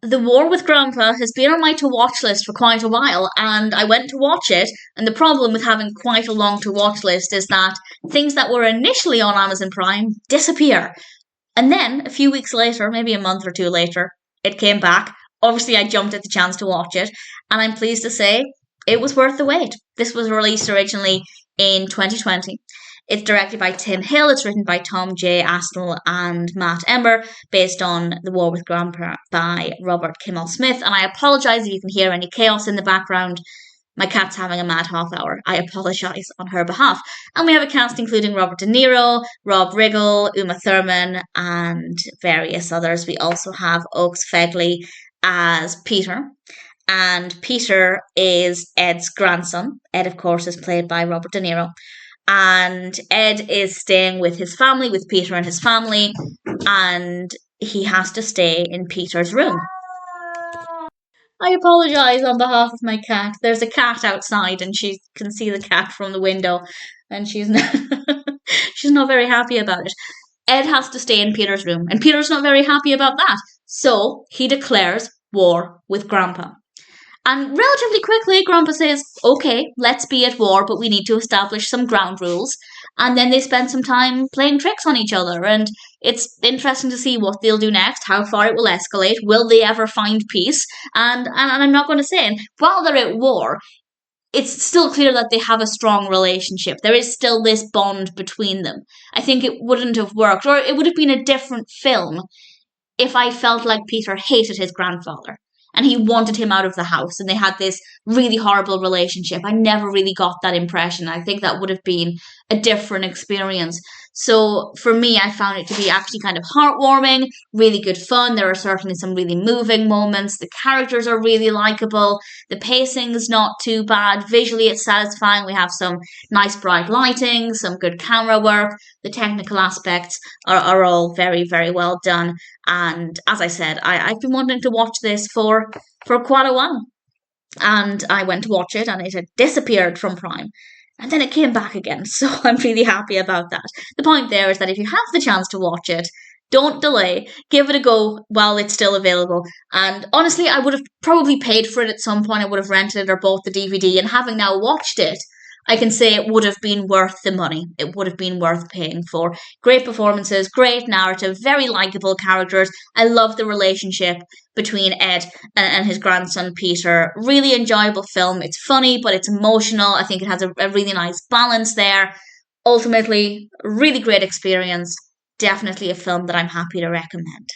The War with Grandpa has been on my to-watch list for quite a while, and I went to watch it, and the problem with having quite a long to-watch list is that things that were initially on Amazon Prime disappear. And then, a few weeks later, maybe a month or two later, it came back. Obviously, I jumped at the chance to watch it, and I'm pleased to say it was worth the wait. This was released originally in 2020. It's directed by Tim Hill. It's written by Tom J. Astle and Matt Ember, based on The War with Grandpa by Robert Kimmel Smith. And I apologise if you can hear any chaos in the background. My cat's having a mad half hour. I apologise on her behalf. And we have a cast including Robert De Niro, Rob Riggle, Uma Thurman, and various others. We also have Oaks Fegley as Peter. And Peter is Ed's grandson. Ed, of course, is played by Robert De Niro. And Ed is staying with his family, with Peter and his family, and he has to stay in Peter's room. I apologise on behalf of my cat. There's a cat outside, and she can see the cat from the window, and she's not, she's not very happy about it. Ed has to stay in Peter's room, and Peter's not very happy about that. So he declares war with Grandpa. And relatively quickly, Grandpa says, okay, let's be at war, but we need to establish some ground rules. And then they spend some time playing tricks on each other. And it's interesting to see what they'll do next, how far it will escalate. Will they ever find peace? And I'm not going to say, and while they're at war, it's still clear that they have a strong relationship. There is still this bond between them. I think it wouldn't have worked, or it would have been a different film if I felt like Peter hated his grandfather and he wanted him out of the house and they had this really horrible relationship. I never really got that impression. I think that would have been a different experience. So for me, I found it to be actually kind of heartwarming, really good fun. There are certainly some really moving moments. The characters are really likable. The pacing is not too bad. Visually, it's satisfying. We have some nice bright lighting, some good camera work. The technical aspects are all very, very well done. And as I said, I've been wanting to watch this for quite a while. And I went to watch it and it had disappeared from Prime. And then it came back again, so I'm really happy about that. The point there is that if you have the chance to watch it, don't delay, give it a go while it's still available. And honestly, I would have probably paid for it at some point. I would have rented it or bought the DVD, and having now watched it, I can say it would have been worth the money. It would have been worth paying for. Great performances, great narrative, very likable characters. I love the relationship between Ed and his grandson Peter. Really enjoyable film. It's funny, but it's emotional. I think it has a really nice balance there. Ultimately, really great experience. Definitely a film that I'm happy to recommend.